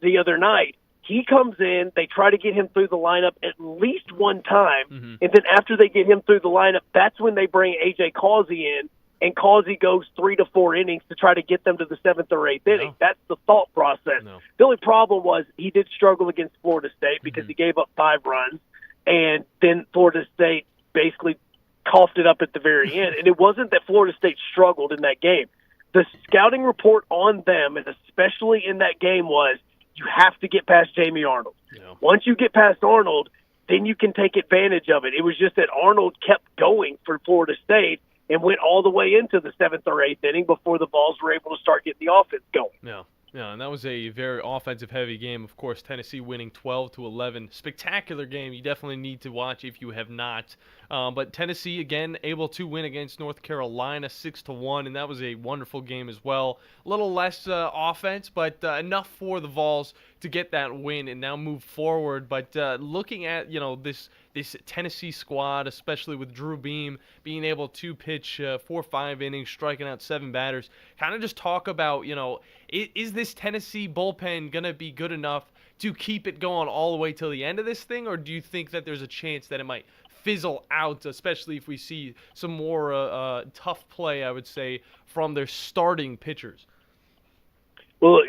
the other night, he comes in, they try to get him through the lineup at least one time, and then after they get him through the lineup, that's when they bring A.J. Causey in, and Causey goes 3 to 4 innings to try to get them to the 7th or 8th inning. That's the thought process. The only problem was he did struggle against Florida State because he gave up 5 runs, and then Florida State basically coughed it up at the very end. And it wasn't that Florida State struggled in that game. The scouting report on them, and especially in that game, was you have to get past Jamie Arnold. Once you get past Arnold, then you can take advantage of it. It was just that Arnold kept going for Florida State, and went all the way into the 7th or 8th inning before the Vols were able to start getting the offense going. Yeah, and that was a very offensive-heavy game. Of course, Tennessee winning 12-11. Spectacular game. You definitely need to watch if you have not. But Tennessee, again, able to win against North Carolina 6-1, and that was a wonderful game as well. A little less offense, but enough for the Vols to get that win and now move forward. But looking at, this Tennessee squad, especially with Drew Beam being able to pitch 4-5 innings, striking out 7 batters, kind of just talk about, is this Tennessee bullpen going to be good enough to keep it going all the way till the end of this thing, or do you think that there's a chance that it might fizzle out, especially if we see some more tough play, I would say, from their starting pitchers? Well,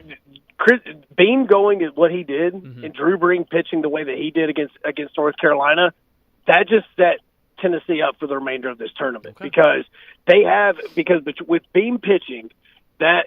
Beam going is what he did, and Drew Beam pitching the way that he did against North Carolina, that just set Tennessee up for the remainder of this tournament because with Beam pitching, that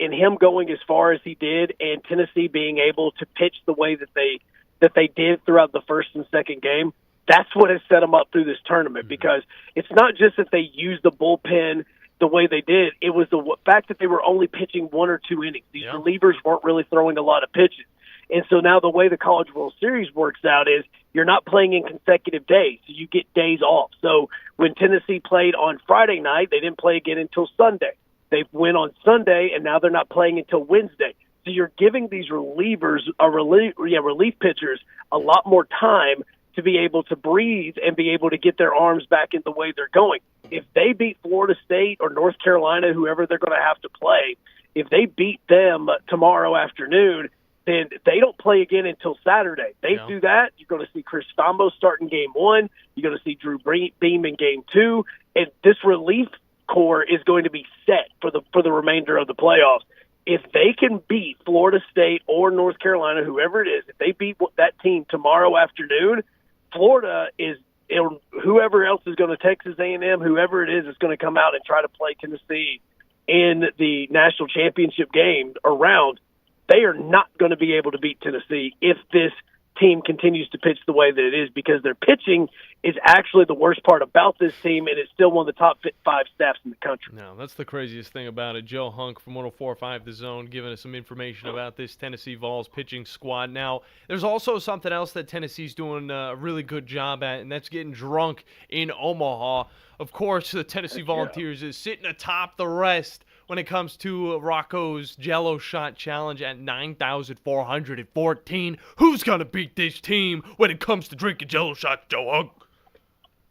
and him going as far as he did, and Tennessee being able to pitch the way that they did throughout the first and second game, that's what has set them up through this tournament because it's not just that they used the bullpen the way they did, it was the fact that they were only pitching 1 or 2 innings. These relievers weren't really throwing a lot of pitches. And so now the way the College World Series works out is you're not playing in consecutive days, so you get days off. So when Tennessee played on Friday night, they didn't play again until Sunday. They went on Sunday, and now they're not playing until Wednesday. So you're giving these relievers, relief pitchers, a lot more time to be able to breathe and be able to get their arms back in the way they're going. If they beat Florida State or North Carolina, whoever they're going to have to play, if they beat them tomorrow afternoon, then they don't play again until Saturday. They do that, you're going to see Chris Stamos starting game 1. You're going to see Drew Beam in game 2. And this relief core is going to be set for the remainder of the playoffs. If they can beat Florida State or North Carolina, whoever it is, if they beat that team tomorrow afternoon, Florida is whoever else is going to Texas A&M, whoever it is going to come out and try to play Tennessee in the national championship game or round. they are not going to be able to beat Tennessee if this team continues to pitch the way that it is, because their pitching is actually the worst part about this team, and it's still one of the top 5 staffs in the country. No, that's the craziest thing about it. Joe Hunk from 104.5 The Zone giving us some information about this Tennessee Vols pitching squad. Now, there's also something else that Tennessee's doing a really good job at, and that's getting drunk in Omaha. Of course, the Tennessee Volunteers is sitting atop the rest when it comes to Rocco's Jello Shot Challenge at 9,414. Who's going to beat this team when it comes to drinking Jello Shots, Joe Hunk?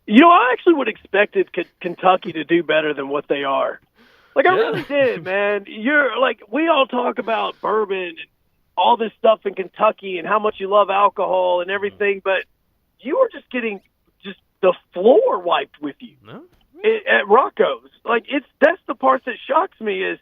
You know, I actually would have expected Kentucky to do better than what they are. Like, I really did, man. You're like, we all talk about bourbon and all this stuff in Kentucky and how much you love alcohol and everything, but you were just getting just the floor wiped with you. No? At Rocco's. Like, that's the part that shocks me is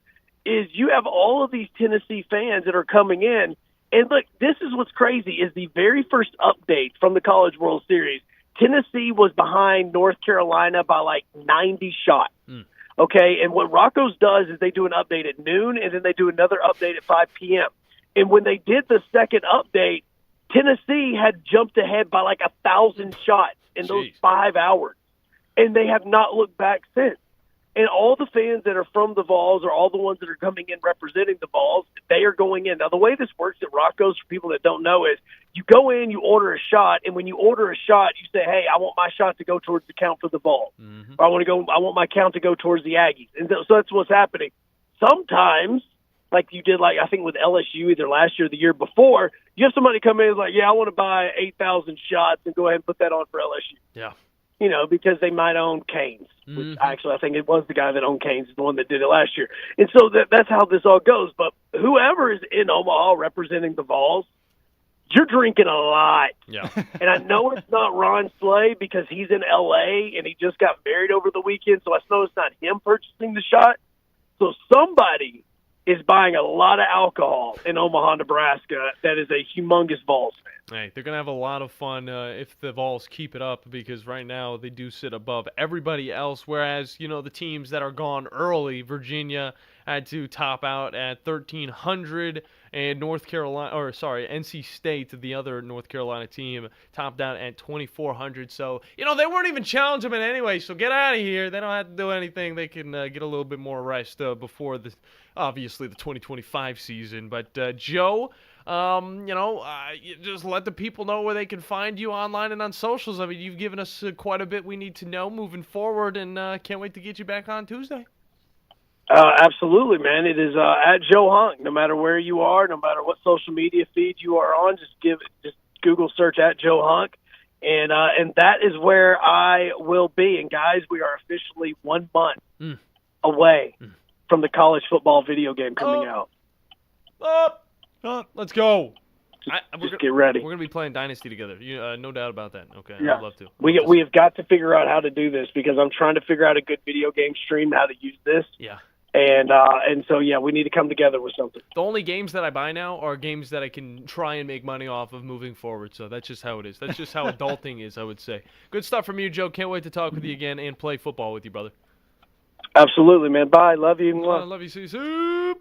you have all of these Tennessee fans that are coming in, and look, this is what's crazy is the very first update from the College World Series, Tennessee was behind North Carolina by like 90 shots. Okay, and what Rocco's does is they do an update at noon, and then they do another update at 5 p.m. And when they did the second update, Tennessee had jumped ahead by like 1,000 shots in those 5 hours. And they have not looked back since. And all the fans that are from the Vols, or all the ones that are coming in representing the Vols, they are going in. Now, the way this works at Rocco's, for people that don't know, is you go in, you order a shot, and when you order a shot, you say, hey, I want my shot to go towards the count for the Vols. Or I want my count to go towards the Aggies. And so that's what's happening. Sometimes, like you did, like I think with LSU either last year or the year before, you have somebody come in and like, yeah, I want to buy 8,000 shots and go ahead and put that on for LSU. Yeah. You know, because they might own Canes, which actually I think it was the guy that owned Canes, the one that did it last year. And so that's how this all goes. But whoever is in Omaha representing the Vols, you're drinking a lot. Yeah. And I know it's not Ron Slay because he's in L.A. and he just got married over the weekend, so I know it's not him purchasing the shot. So somebody is buying a lot of alcohol in Omaha, Nebraska that is a humongous Vols fan. Hey, they're going to have a lot of fun if the Vols keep it up, because right now they do sit above everybody else, whereas, you know, the teams that are gone early, Virginia had to top out at 1,300, and NC State, the other North Carolina team, topped out at 2,400. So, you know, they weren't even challenging them anyway, so get out of here. They don't have to do anything. They can get a little bit more rest before obviously the 2025 season. But, Joe, just let the people know where they can find you online and on socials. I mean, you've given us quite a bit we need to know moving forward, and can't wait to get you back on Tuesday. Absolutely, man. It is at Joe Hunk. No matter where you are, no matter what social media feed you are on, just Google search at Joe Hunk, and that is where I will be. And guys, we are officially 1 month away from the college football video game coming out. Let's go. Just get ready. We're going to be playing Dynasty together. No doubt about that. Okay, yeah. I'd love to. We have got to figure out how to do this because I'm trying to figure out a good video game stream, how to use this. Yeah. And so, yeah, we need to come together with something. The only games that I buy now are games that I can try and make money off of moving forward. So that's just how it is. That's just how adulting is, I would say. Good stuff from you, Joe. Can't wait to talk with you again and play football with you, brother. Absolutely, man. Bye. Love you. Love you. See you soon.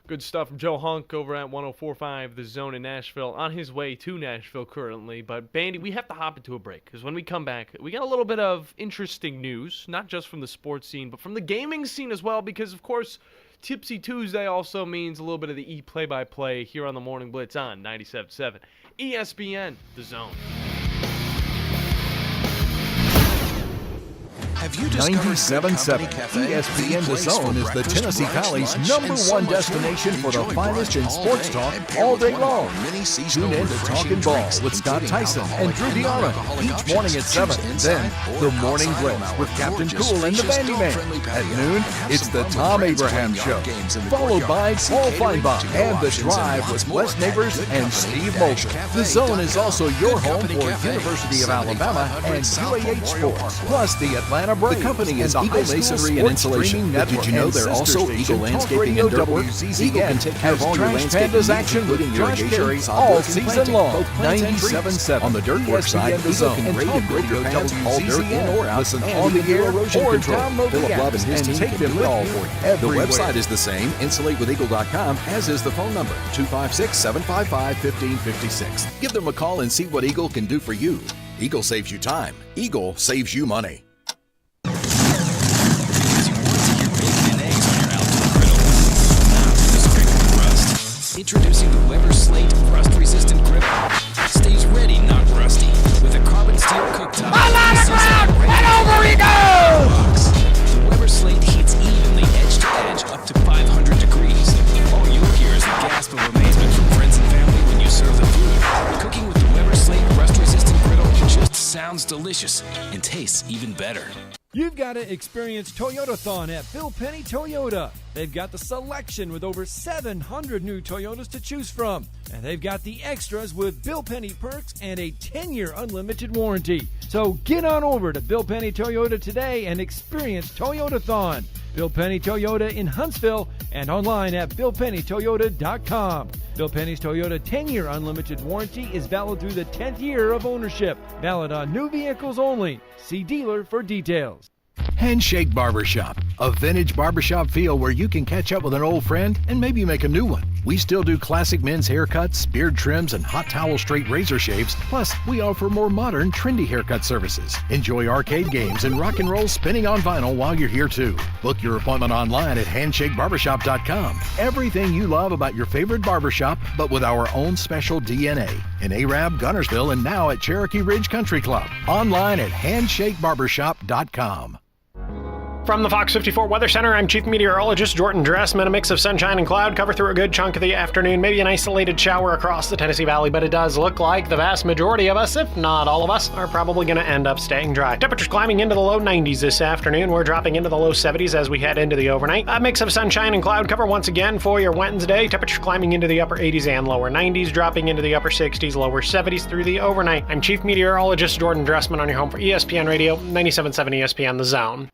Good stuff from Joe Hunk over at 104.5 The Zone in Nashville. On his way to Nashville currently. But, Bandy, we have to hop into a break because when we come back, we got a little bit of interesting news, not just from the sports scene, but from the gaming scene as well because, of course, Tipsy Tuesday also means a little bit of the play-by-play here on the Morning Blitz on 97.7 ESPN The Zone. Have you 97.7 ESPN The Zone is the Tennessee Valley's #1 destination for the finest in sports talk all day long. Tune in to Talkin' Ball with Scott Tyson and Drew Diana each morning at 7. Then, the Morning Blitz with Captain Cool and the Bandiman. At noon, it's the Tom Abraham Show, followed by Paul Feinbach and The Drive with Wes Neighbors and Steve Moulton. The Zone is also your home for University of Alabama and UAH Sports, plus the Atlanta Braves. The company is Eagle Masonry and Insulation. But did you know they're also Eagle Landscaping and Dirt Work? Eagle can take care of all your landscaping needs, including irrigation, all season long. 97.7 on the Dirt Work side, Eagle can rate and grow your fans all dirt in or out. Listen on the air erosion control. Philip Love and his team take them all for you. The website is the same, insulatewitheagle.com, as is the phone number, 256-755-1556. Give them a call and see what Eagle can do for you. Eagle saves you time. Eagle saves you money. Introducing the Weber Slate rust-resistant grill. Stays ready, not rusty. With a carbon steel cooktop. And over he goes! The Weber Slate heats evenly edge to edge up to 500 degrees. All you'll hear is the gasp of amazement from friends and family when you serve the food. Cooking with the Weber Slate rust-resistant griddle just sounds delicious and tastes even better. You've got to experience Toyotathon at Bill Penny Toyota. They've got the selection with over 700 new Toyotas to choose from. And they've got the extras with Bill Penny perks and a 10-year unlimited warranty. So get on over to Bill Penny Toyota today and experience Toyotathon. Bill Penny Toyota in Huntsville and online at BillPennyToyota.com. Bill Penny's Toyota 10-year unlimited warranty is valid through the 10th year of ownership. Valid on new vehicles only. See dealer for details. Handshake Barbershop, a vintage barbershop feel where you can catch up with an old friend and maybe make a new one. We still do classic men's haircuts, beard trims, and hot towel straight razor shaves. Plus, we offer more modern, trendy haircut services. Enjoy arcade games and rock and roll spinning on vinyl while you're here too. Book your appointment online at handshakebarbershop.com. Everything you love about your favorite barbershop, but with our own special DNA. In Arab, Gunnersville, and now at Cherokee Ridge Country Club. Online at handshakebarbershop.com. From the Fox 54 Weather Center, I'm Chief Meteorologist Jordan Dressman. A mix of sunshine and cloud cover through a good chunk of the afternoon. Maybe an isolated shower across the Tennessee Valley, but it does look like the vast majority of us, if not all of us, are probably going to end up staying dry. Temperatures climbing into the low 90s this afternoon. We're dropping into the low 70s as we head into the overnight. A mix of sunshine and cloud cover once again for your Wednesday. Temperatures climbing into the upper 80s and lower 90s, dropping into the upper 60s, lower 70s through the overnight. I'm Chief Meteorologist Jordan Dressman on your home for ESPN Radio, 97.7 ESPN The Zone.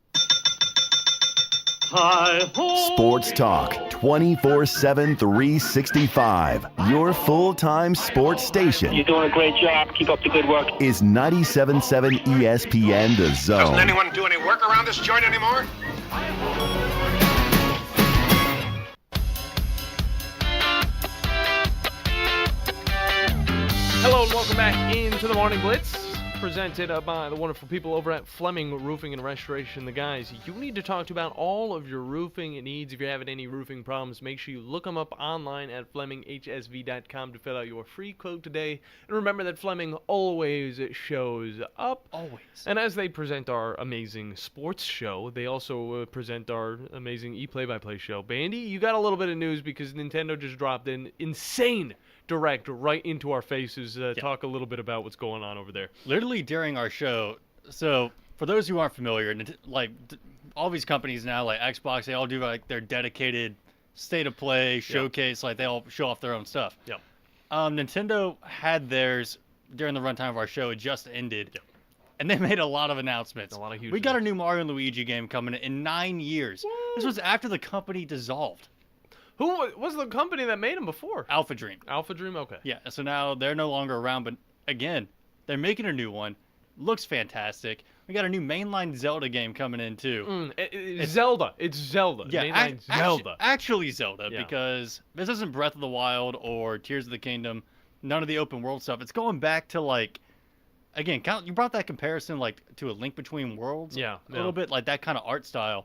Sports Talk 24/7 365. Your full-time sports station. You're doing a great job. Keep up the good work. Is 97.7 ESPN The Zone. Doesn't anyone do any work around this joint anymore? Hello and welcome back into the Morning Blitz. Presented by the wonderful people over at Fleming Roofing and Restoration. The guys you need to talk to about all of your roofing needs. If you're having any roofing problems, make sure you look them up online at FlemingHSV.com to fill out your free quote today. And remember that Fleming always shows up. Always. And as they present our amazing sports show, they also present our amazing play-by-play show. Bandy, you got a little bit of news because Nintendo just dropped an insane direct right into our faces. Talk a little bit about what's going on over there. Literally during our show. So for those who aren't familiar, like all these companies now, like Xbox, they all do like their dedicated state of play showcase. Like they all show off their own stuff. Yep. Nintendo had theirs during the runtime of our show. It just ended. Yep. And they made a lot of announcements. A lot of huge. We got a new Mario and Luigi game coming in 9 years. Woo! This was after the company dissolved. Who was the company that made them before? Alpha Dream. Alpha Dream, okay. Yeah, so now they're no longer around, but again, they're making a new one. Looks fantastic. We got a new mainline Zelda game coming in, too. It's Zelda. It's Zelda. Yeah, Zelda. Actually Zelda, because this isn't Breath of the Wild or Tears of the Kingdom, none of the open world stuff. It's going back to, like, again, you brought that comparison, like, to A Link Between Worlds. Yeah. A little bit, like that kind of art style,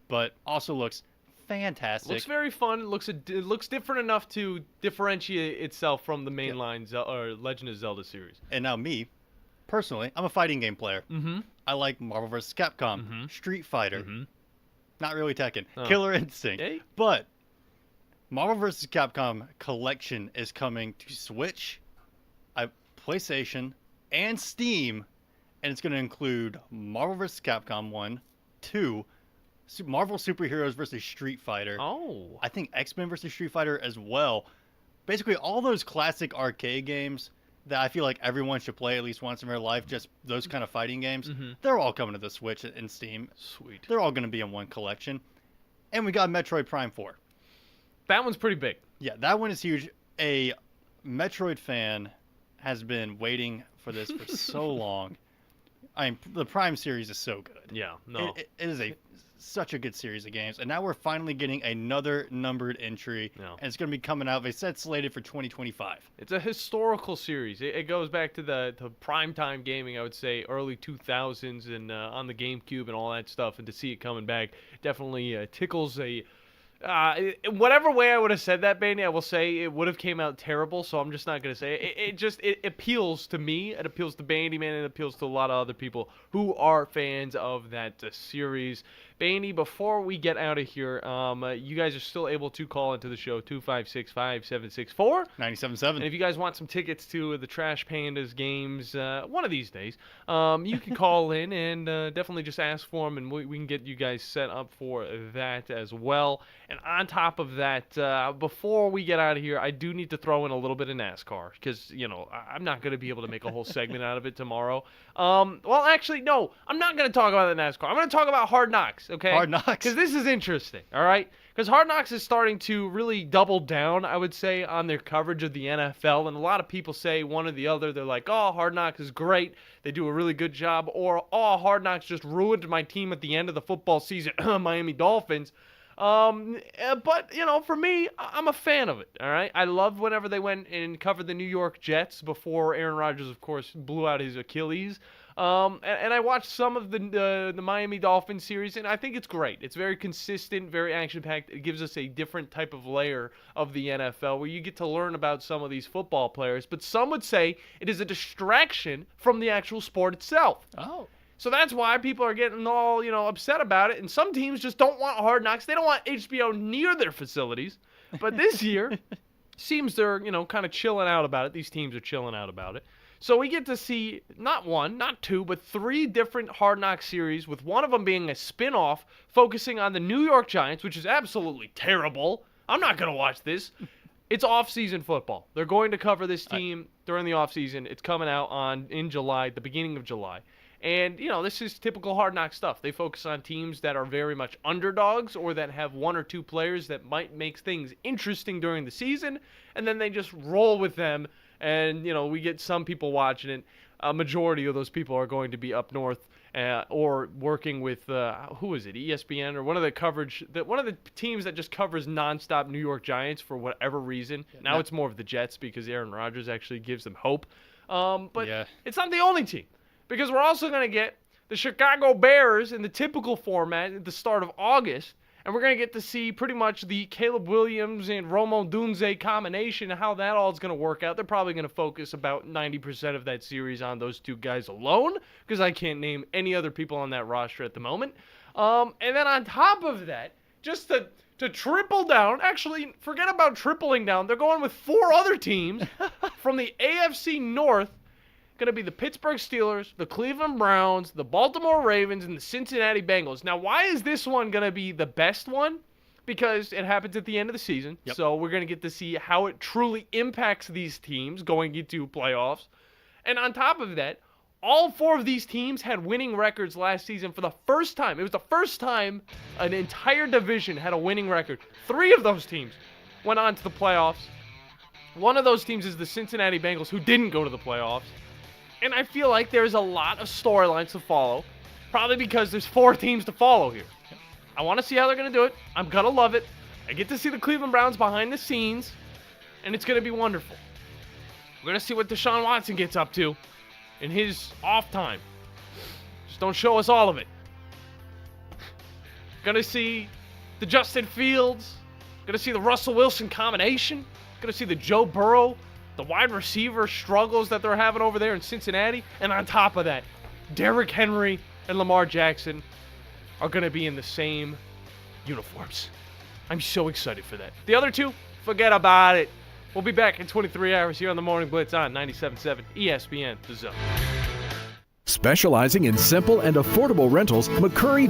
but also looks fantastic. Looks very fun. It looks different enough to differentiate itself from the mainline Legend of Zelda series. And now me, personally, I'm a fighting game player. Mm-hmm. I like Marvel vs. Capcom, Street Fighter, not really Tekken, Oh. Killer Instinct. Hey. But Marvel vs. Capcom Collection is coming to Switch, PlayStation, and Steam, and it's going to include Marvel vs. Capcom 1, 2, Marvel Superheroes vs. Street Fighter. Oh. I think X-Men vs. Street Fighter as well. Basically, all those classic arcade games that I feel like everyone should play at least once in their life, just those kind of fighting games, they're all coming to the Switch and Steam. Sweet. They're all going to be in one collection. And we got Metroid Prime 4. That one's pretty big. Yeah, that one is huge. A Metroid fan has been waiting for this for so long. The Prime series is so good. Yeah, no. It is such a good series of games. And now we're finally getting another numbered entry. No. And it's going to be coming out. They said slated for 2025. It's a historical series. It goes back to the primetime gaming, I would say, early 2000s and on the GameCube and all that stuff. And to see it coming back definitely tickles a... whatever way I would have said that, Bandy, I will say it would have came out terrible, so I'm just not going to say it. It appeals to me, it appeals to Bandyman, and it appeals to a lot of other people who are fans of that series. Bandy, before we get out of here, you guys are still able to call into the show, 256-5764. 97.7. And if you guys want some tickets to the Trash Pandas games one of these days, you can call in and definitely just ask for them, and we can get you guys set up for that as well. And on top of that, before we get out of here, I do need to throw in a little bit of NASCAR because, I'm not going to be able to make a whole segment out of it tomorrow. Well, actually, no, I'm not going to talk about the NASCAR. I'm going to talk about Hard Knocks, okay? Hard Knocks. Because this is interesting, all right? Because Hard Knocks is starting to really double down, I would say, on their coverage of the NFL. And a lot of people say one or the other. They're like, oh, Hard Knocks is great. They do a really good job. Or, oh, Hard Knocks just ruined my team at the end of the football season, Miami Dolphins. But, for me, I'm a fan of it, all right? I loved whenever they went and covered the New York Jets before Aaron Rodgers, of course, blew out his Achilles. And I watched some of the Miami Dolphins series, and I think it's great. It's very consistent, very action-packed. It gives us a different type of layer of the NFL where you get to learn about some of these football players. But some would say it is a distraction from the actual sport itself. Oh. So that's why people are getting all, upset about it. And some teams just don't want Hard Knocks. They don't want HBO near their facilities. But this year, seems they're, kind of chilling out about it. These teams are chilling out about it. So we get to see not one, not two, but 3 different Hard Knocks series, with one of them being a spin-off focusing on the New York Giants, which is absolutely terrible. I'm not going to watch this. It's off-season football. They're going to cover this team during the off-season. It's coming out in July, the beginning of July. And, this is typical Hard Knock stuff. They focus on teams that are very much underdogs or that have 1 or 2 players that might make things interesting during the season, and then they just roll with them, and, we get some people watching it. A majority of those people are going to be up north or working with, who is it, ESPN or one of the teams that just covers nonstop New York Giants for whatever reason. Now it's more of the Jets because Aaron Rodgers actually gives them hope. But it's not the only team. Because we're also going to get the Chicago Bears in the typical format at the start of August. And we're going to get to see pretty much the Caleb Williams and Romo Dunze combination and how that all is going to work out. They're probably going to focus about 90% of that series on those 2 guys alone. Because I can't name any other people on that roster at the moment. And then on top of that, just to triple down, actually, forget about tripling down. They're going with 4 other teams from the AFC North. Going to be the Pittsburgh Steelers, the Cleveland Browns, the Baltimore Ravens, and the Cincinnati Bengals. Now, why is this one going to be the best one? Because it happens at the end of the season. Yep. So we're going to get to see how it truly impacts these teams going into playoffs. And on top of that, all 4 of these teams had winning records last season for the first time. It was the first time an entire division had a winning record. 3 of those teams went on to the playoffs. One of those teams is the Cincinnati Bengals, who didn't go to the playoffs. And I feel like there's a lot of storylines to follow, probably because there's 4 teams to follow here. I want to see how they're going to do it. I'm going to love it. I get to see the Cleveland Browns behind the scenes, and it's going to be wonderful. We're going to see what Deshaun Watson gets up to in his off time. Just don't show us all of it. Going to see the Justin Fields. Going to see the Russell Wilson combination. Going to see the Joe Burrow, the wide receiver struggles that they're having over there in Cincinnati. And on top of that, Derrick Henry and Lamar Jackson are going to be in the same uniforms. I'm so excited for that. The other 2, forget about it. We'll be back in 23 hours here on the Morning Blitz on 97.7 ESPN, The Zone. Specializing in simple and affordable rentals, McCurry